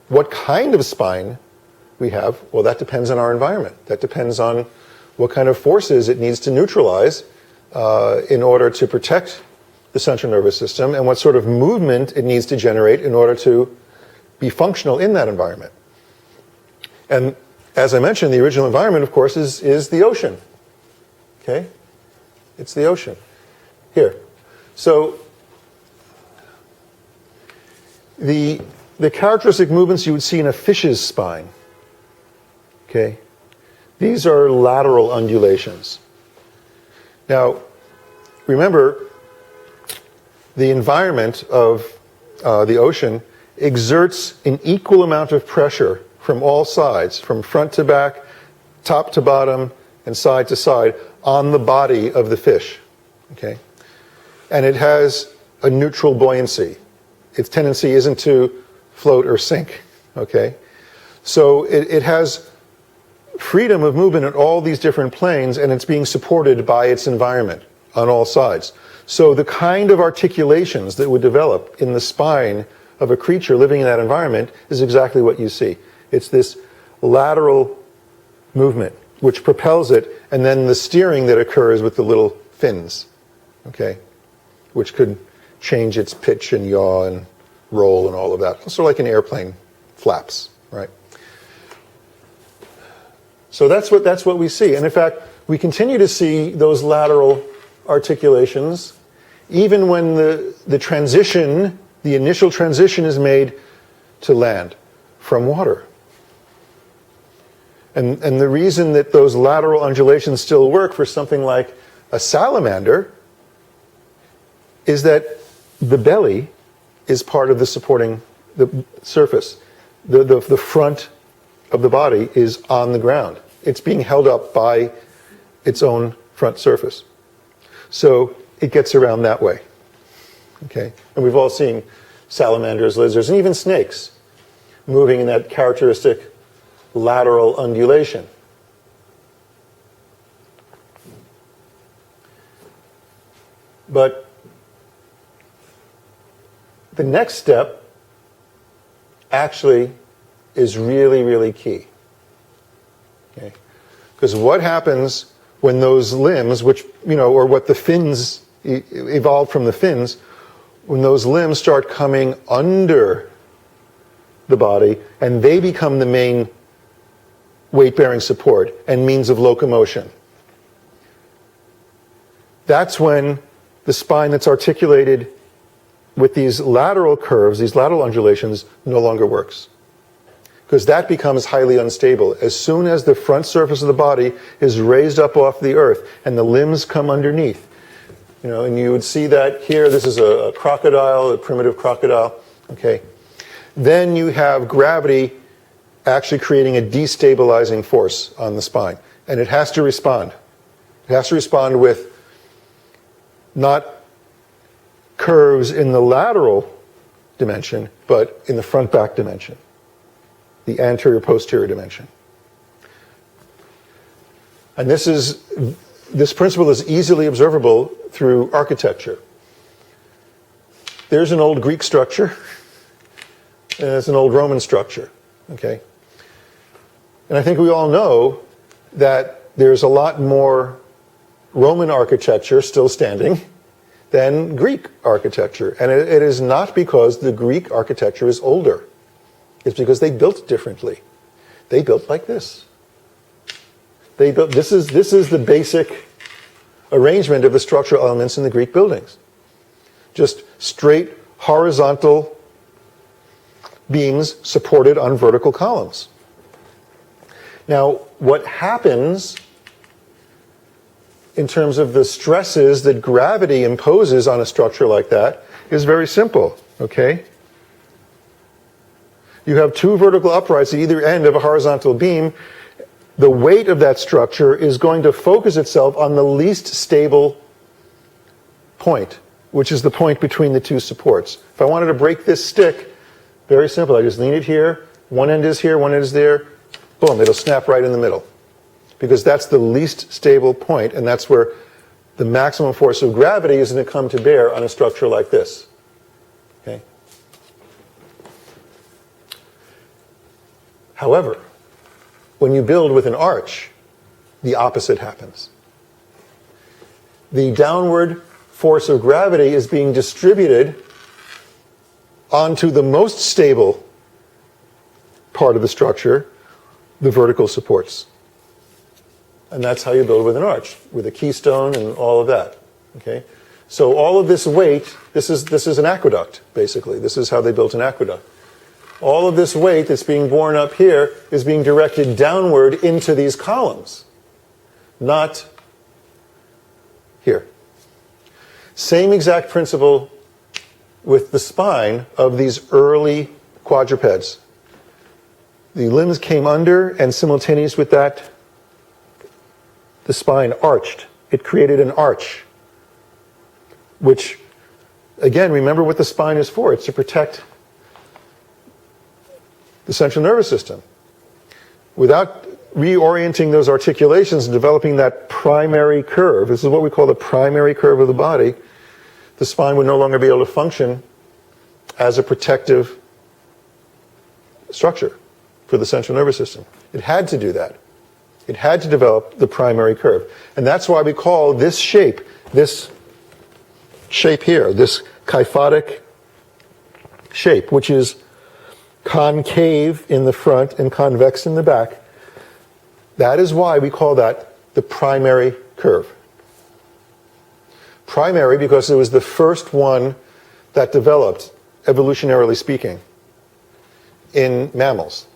what kind of spine we have, well, that depends on our environment. That depends on what kind of forces it needs to neutralize in order to protect the central nervous system, and what sort of movement it needs to generate in order to be functional in that environment. And as I mentioned, the original environment, of course, is the ocean. Okay? It's the ocean. Here. So the characteristic movements you would see in a fish's spine. Okay? These are lateral undulations. Now, remember, the environment of the ocean exerts an equal amount of pressure from all sides, from front to back, top to bottom, and side to side, on the body of the fish. Okay? And it has a neutral buoyancy. Its tendency isn't to float or sink. Okay? So it has freedom of movement at all these different planes, and it's being supported by its environment on all sides. So the kind of articulations that would develop in the spine of a creature living in that environment is exactly what you see. It's this lateral movement which propels it, and then the steering that occurs with the little fins, okay, which could change its pitch and yaw and roll and all of that. Sort of like an airplane flaps, right? So that's what we see. And in fact, we continue to see those lateral articulations even when the transition, the initial transition is made to land from water. And the reason that those lateral undulations still work for something like a salamander is that the belly is part of the supporting the surface. The front of the body is on the ground. It's being held up by its own front surface. So it gets around that way. Okay? And we've all seen salamanders, lizards, and even snakes moving in that characteristic lateral undulation. But the next step actually is really, really key. Okay? Because what happens when those limbs, which, or what the fins evolved from the fins, when those limbs start coming under the body and they become the main weight-bearing support and means of locomotion. That's when the spine that's articulated with these lateral curves, these lateral undulations, no longer works. Because that becomes highly unstable. As soon as the front surface of the body is raised up off the earth and the limbs come underneath, and you would see that here. This is a crocodile, a primitive crocodile. Okay. Then you have gravity actually creating a destabilizing force on the spine. And it has to respond. It has to respond with not curves in the lateral dimension, but in the front-back dimension, the anterior-posterior dimension. And this principle is easily observable through architecture. There's an old Greek structure, and there's an old Roman structure. Okay? And I think we all know that there's a lot more Roman architecture still standing than Greek architecture. And it is not because the Greek architecture is older. It's because they built differently. They built like this. This is the basic arrangement of the structural elements in the Greek buildings. Just straight, horizontal beams supported on vertical columns. Now, what happens in terms of the stresses that gravity imposes on a structure like that is very simple, okay? You have two vertical uprights at either end of a horizontal beam. The weight of that structure is going to focus itself on the least stable point, which is the point between the two supports. If I wanted to break this stick, very simple. I just lean it here. One end is here, one end is there. Boom, it'll snap right in the middle. Because that's the least stable point, and that's where the maximum force of gravity is going to come to bear on a structure like this. Okay? However, when you build with an arch, the opposite happens. The downward force of gravity is being distributed onto the most stable part of the structure, the vertical supports. And that's how you build with an arch, with a keystone and all of that. Okay? So all of this weight, this is an aqueduct, basically. This is how they built an aqueduct. All of this weight that's being borne up here is being directed downward into these columns, not here. Same exact principle with the spine of these early quadrupeds. The limbs came under, and simultaneous with that, the spine arched. It created an arch, which, again, remember what the spine is for. It's to protect the central nervous system. Without reorienting those articulations and developing that primary curve, this is what we call the primary curve of the body, the spine would no longer be able to function as a protective structure for the central nervous system. It had to do that. It had to develop the primary curve. And that's why we call this shape here, this kyphotic shape, which is concave in the front and convex in the back. That is why we call that the primary curve. Primary because it was the first one that developed, evolutionarily speaking, in mammals.